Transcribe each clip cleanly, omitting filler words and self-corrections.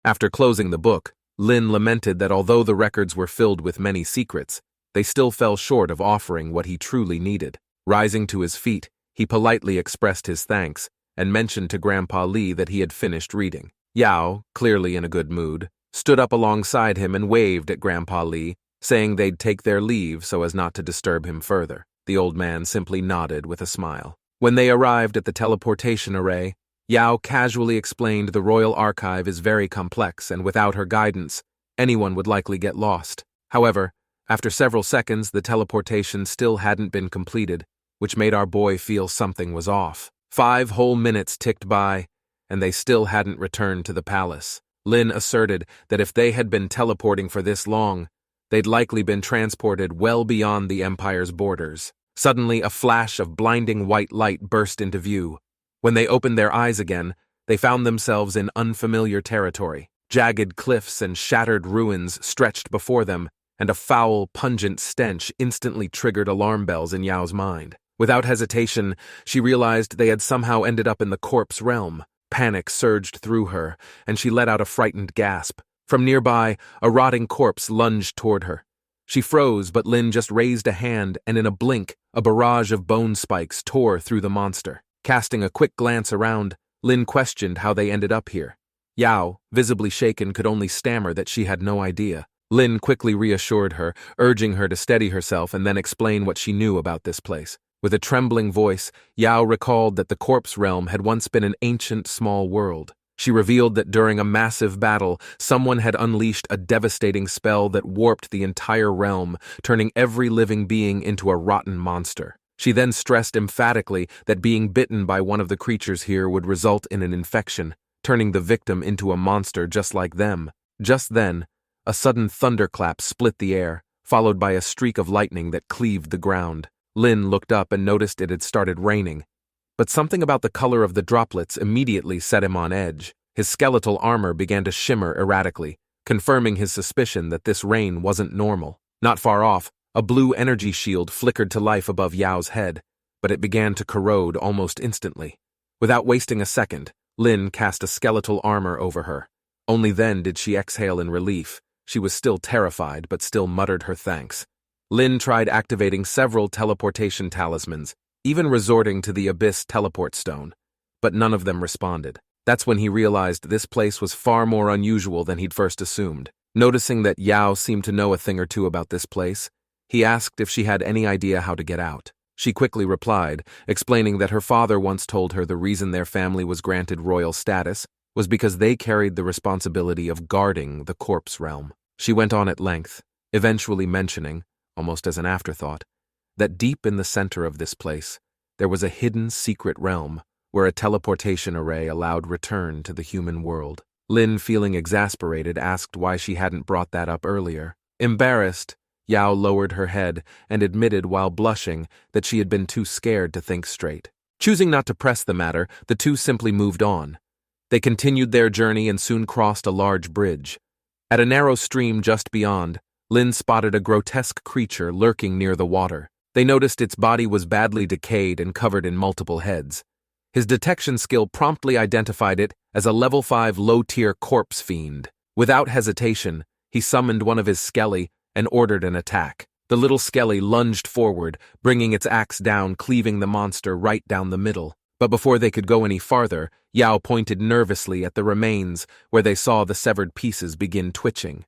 After closing the book, Lin lamented that although the records were filled with many secrets, they still fell short of offering what he truly needed. Rising to his feet, he politely expressed his thanks and mentioned to Grandpa Li that he had finished reading. Yao, clearly in a good mood, stood up alongside him and waved at Grandpa Li, saying they'd take their leave so as not to disturb him further. The old man simply nodded with a smile. When they arrived at the teleportation array, Yao casually explained the royal archive is very complex and without her guidance, anyone would likely get lost. However, after several seconds, the teleportation still hadn't been completed, which made our boy feel something was off. 5 whole minutes ticked by, and they still hadn't returned to the palace. Lin asserted that if they had been teleporting for this long, they'd likely been transported well beyond the Empire's borders. Suddenly, a flash of blinding white light burst into view. When they opened their eyes again, they found themselves in unfamiliar territory. Jagged cliffs and shattered ruins stretched before them, and a foul, pungent stench instantly triggered alarm bells in Yao's mind. Without hesitation, she realized they had somehow ended up in the corpse realm. Panic surged through her, and she let out a frightened gasp. From nearby, a rotting corpse lunged toward her. She froze, but Lin just raised a hand, and in a blink, a barrage of bone spikes tore through the monster. Casting a quick glance around, Lin questioned how they ended up here. Yao, visibly shaken, could only stammer that she had no idea. Lin quickly reassured her, urging her to steady herself and then explain what she knew about this place. With a trembling voice, Yao recalled that the corpse realm had once been an ancient small world. She revealed that during a massive battle, someone had unleashed a devastating spell that warped the entire realm, turning every living being into a rotten monster. She then stressed emphatically that being bitten by one of the creatures here would result in an infection, turning the victim into a monster just like them. Just then, a sudden thunderclap split the air, followed by a streak of lightning that cleaved the ground. Lin looked up and noticed it had started raining, but something about the color of the droplets immediately set him on edge. His skeletal armor began to shimmer erratically, confirming his suspicion that this rain wasn't normal. Not far off, a blue energy shield flickered to life above Yao's head, but it began to corrode almost instantly. Without wasting a second, Lin cast a skeletal armor over her. Only then did she exhale in relief. She was still terrified, but still muttered her thanks. Lin tried activating several teleportation talismans, even resorting to the Abyss teleport stone, but none of them responded. That's when he realized this place was far more unusual than he'd first assumed. Noticing that Yao seemed to know a thing or two about this place, he asked if she had any idea how to get out. She quickly replied, explaining that her father once told her the reason their family was granted royal status was because they carried the responsibility of guarding the corpse realm. She went on at length, eventually mentioning, almost as an afterthought, that deep in the center of this place, there was a hidden secret realm where a teleportation array allowed return to the human world. Lin, feeling exasperated, asked why she hadn't brought that up earlier. Embarrassed, Yao lowered her head and admitted while blushing that she had been too scared to think straight. Choosing not to press the matter, the two simply moved on. They continued their journey and soon crossed a large bridge. At a narrow stream just beyond, Lin spotted a grotesque creature lurking near the water. They noticed its body was badly decayed and covered in multiple heads. His detection skill promptly identified it as a level 5 low-tier corpse fiend. Without hesitation, he summoned one of his skelly and ordered an attack. The little skelly lunged forward, bringing its axe down, cleaving the monster right down the middle. But before they could go any farther, Yao pointed nervously at the remains, where they saw the severed pieces begin twitching.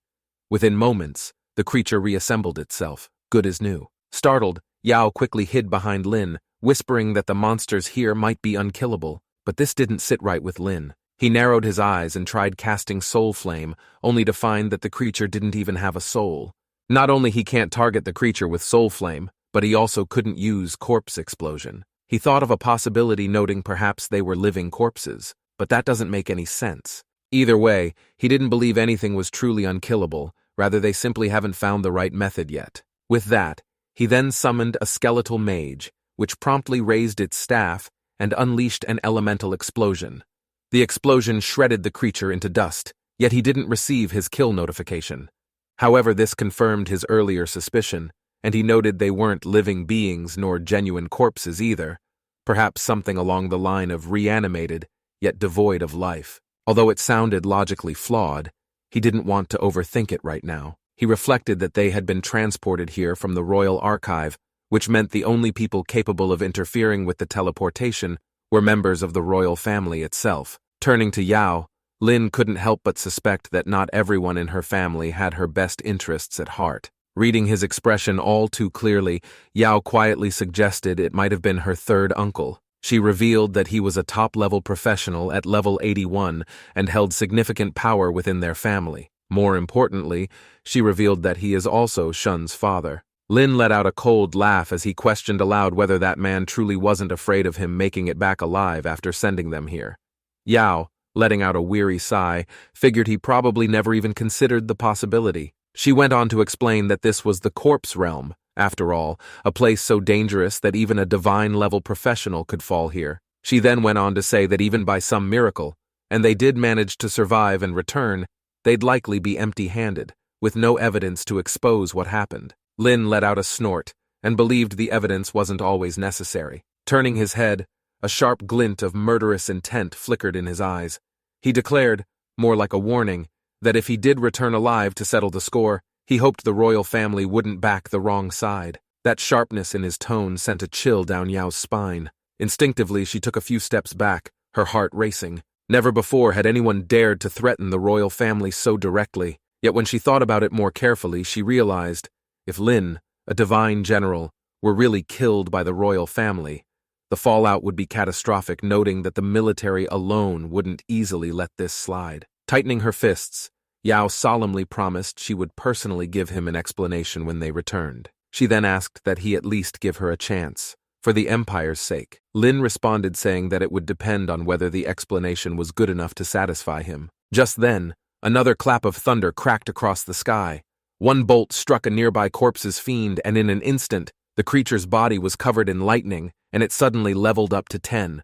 Within moments, the creature reassembled itself, good as new. Startled, Yao quickly hid behind Lin, whispering that the monsters here might be unkillable, but this didn't sit right with Lin. He narrowed his eyes and tried casting Soul Flame, only to find that the creature didn't even have a soul. Not only he can't target the creature with Soul Flame, but he also couldn't use Corpse Explosion. He thought of a possibility, noting perhaps they were living corpses, but that doesn't make any sense. Either way, he didn't believe anything was truly unkillable, rather they simply haven't found the right method yet. With that, he then summoned a skeletal mage, which promptly raised its staff and unleashed an elemental explosion. The explosion shredded the creature into dust, yet he didn't receive his kill notification. However, this confirmed his earlier suspicion, and he noted they weren't living beings nor genuine corpses either, perhaps something along the line of reanimated, yet devoid of life. Although it sounded logically flawed, he didn't want to overthink it right now. He reflected that they had been transported here from the Royal Archive, which meant the only people capable of interfering with the teleportation were members of the royal family itself. Turning to Yao, Lin couldn't help but suspect that not everyone in her family had her best interests at heart. Reading his expression all too clearly, Yao quietly suggested it might have been her third uncle. She revealed that he was a top-level professional at level 81 and held significant power within their family. More importantly, she revealed that he is also Shun's father. Lin let out a cold laugh as he questioned aloud whether that man truly wasn't afraid of him making it back alive after sending them here. Yao, letting out a weary sigh, figured he probably never even considered the possibility. She went on to explain that this was the corpse realm, after all, a place so dangerous that even a divine-level professional could fall here. She then went on to say that even by some miracle, and they did manage to survive and return, they'd likely be empty-handed, with no evidence to expose what happened. Lin let out a snort, and believed the evidence wasn't always necessary. Turning his head, a sharp glint of murderous intent flickered in his eyes. He declared, more like a warning, that if he did return alive to settle the score, he hoped the royal family wouldn't back the wrong side. That sharpness in his tone sent a chill down Yao's spine. Instinctively, she took a few steps back, her heart racing. Never before had anyone dared to threaten the royal family so directly, yet when she thought about it more carefully, she realized, if Lin, a divine general, were really killed by the royal family, the fallout would be catastrophic, noting that the military alone wouldn't easily let this slide. Tightening her fists, Yao solemnly promised she would personally give him an explanation when they returned. She then asked that he at least give her a chance, for the Empire's sake. Lin responded saying that it would depend on whether the explanation was good enough to satisfy him. Just then, another clap of thunder cracked across the sky. One bolt struck a nearby corpse's fiend, and in an instant, the creature's body was covered in lightning, and it suddenly leveled up to 10.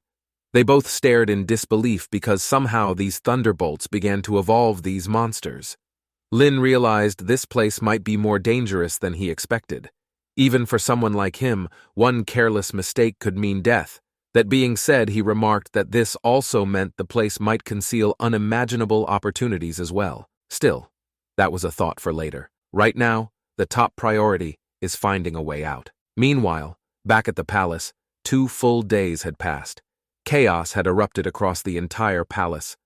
They both stared in disbelief because somehow these thunderbolts began to evolve these monsters. Lin realized this place might be more dangerous than he expected. Even for someone like him, one careless mistake could mean death. That being said, he remarked that this also meant the place might conceal unimaginable opportunities as well. Still, that was a thought for later. Right now, the top priority is finding a way out. Meanwhile, back at the palace, 2 full days had passed. Chaos had erupted across the entire palace.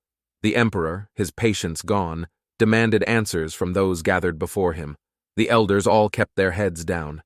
The emperor, his patience gone, demanded answers from those gathered before him. The elders all kept their heads down.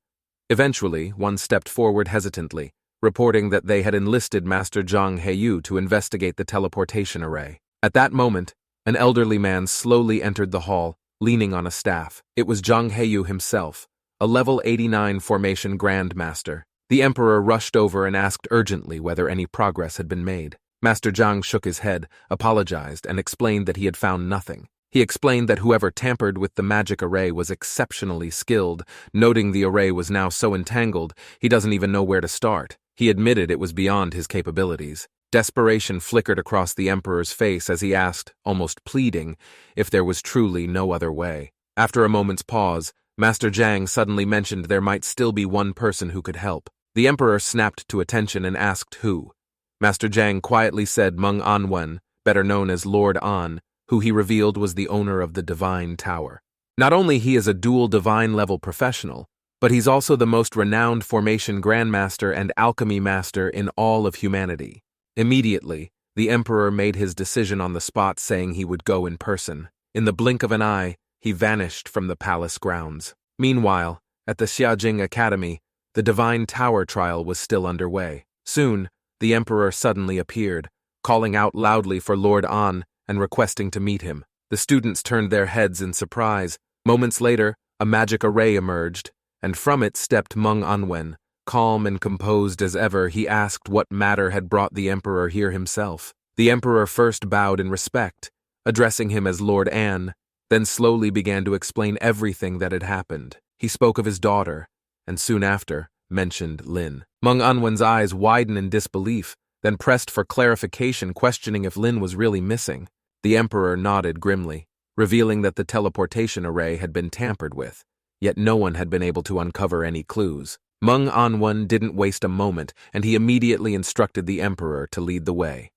Eventually, one stepped forward hesitantly, reporting that they had enlisted Master Zhang Heyu to investigate the teleportation array. At that moment, an elderly man slowly entered the hall, leaning on a staff. It was Zhang Heyu himself, a level 89 formation Grandmaster. The emperor rushed over and asked urgently whether any progress had been made. Master Zhang shook his head, apologized, and explained that he had found nothing. He explained that whoever tampered with the magic array was exceptionally skilled, noting the array was now so entangled, he doesn't even know where to start. He admitted it was beyond his capabilities. Desperation flickered across the emperor's face as he asked, almost pleading, if there was truly no other way. After a moment's pause, Master Zhang suddenly mentioned there might still be one person who could help. The emperor snapped to attention and asked who. Master Zhang quietly said Meng Anwen, better known as Lord An, who he revealed was the owner of the Divine Tower. Not only he is a dual divine-level professional, but he's also the most renowned formation grandmaster and alchemy master in all of humanity. Immediately, the emperor made his decision on the spot, saying he would go in person. In the blink of an eye, he vanished from the palace grounds. Meanwhile, at the Xiajing Academy, the Divine Tower trial was still underway. Soon, the emperor suddenly appeared, calling out loudly for Lord An and requesting to meet him. The students turned their heads in surprise. Moments later, a magic array emerged, and from it stepped Meng Anwen. Calm and composed as ever, he asked what matter had brought the emperor here himself. The emperor first bowed in respect, addressing him as Lord An, then slowly began to explain everything that had happened. He spoke of his daughter, and soon after, mentioned Lin. Meng Anwen's eyes widened in disbelief, then pressed for clarification, questioning if Lin was really missing. The emperor nodded grimly, revealing that the teleportation array had been tampered with, yet no one had been able to uncover any clues. Meng Anwen didn't waste a moment, and he immediately instructed the emperor to lead the way.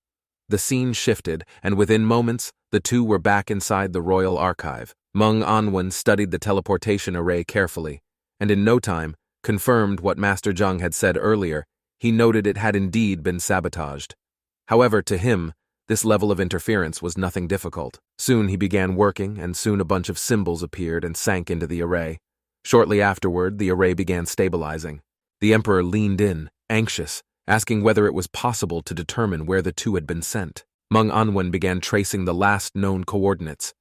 The scene shifted, and within moments, the two were back inside the royal archive. Meng Anwen studied the teleportation array carefully, and in no time, confirmed what Master Zheng had said earlier. He noted it had indeed been sabotaged. However, to him, this level of interference was nothing difficult. Soon he began working, and soon a bunch of symbols appeared and sank into the array. Shortly afterward, the array began stabilizing. The Emperor leaned in, anxious, asking whether it was possible to determine where the two had been sent. Meng Anwen began tracing the last known coordinates.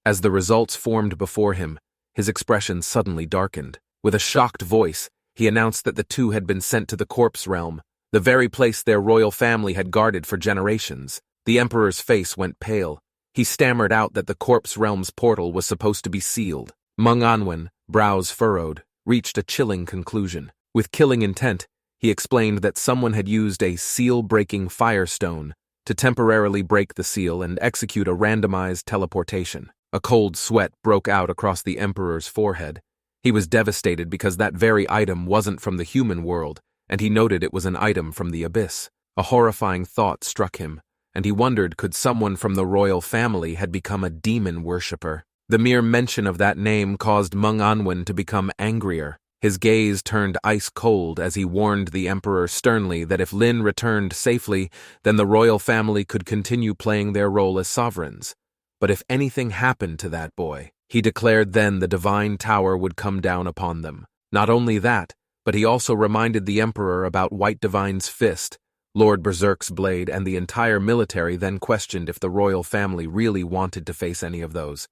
As the results formed before him, his expression suddenly darkened. With a shocked voice, he announced that the two had been sent to the corpse realm, the very place their royal family had guarded for generations. The Emperor's face went pale. He stammered out that the corpse realm's portal was supposed to be sealed. Meng Anwen, brows furrowed, reached a chilling conclusion. With killing intent, he explained that someone had used a seal-breaking firestone to temporarily break the seal and execute a randomized teleportation. A cold sweat broke out across the Emperor's forehead. He was devastated because that very item wasn't from the human world, and he noted it was an item from the abyss. A horrifying thought struck him, and he wondered could someone from the royal family had become a demon worshipper. The mere mention of that name caused Meng Anwen to become angrier. His gaze turned ice-cold as he warned the Emperor sternly that if Lin returned safely, then the royal family could continue playing their role as sovereigns. But if anything happened to that boy, he declared then the divine tower would come down upon them. Not only that, but he also reminded the Emperor about White Divine's fist, Lord Berserk's blade, and the entire military then questioned if the royal family really wanted to face any of those.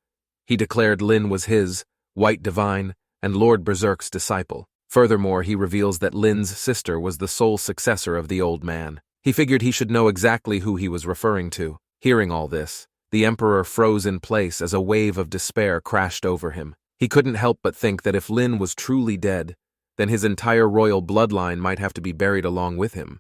He declared Lin was his, White Divine, and Lord Berserk's disciple. Furthermore, he reveals that Lin's sister was the sole successor of the old man. He figured he should know exactly who he was referring to. Hearing all this, the Emperor froze in place as a wave of despair crashed over him. He couldn't help but think that if Lin was truly dead, then his entire royal bloodline might have to be buried along with him.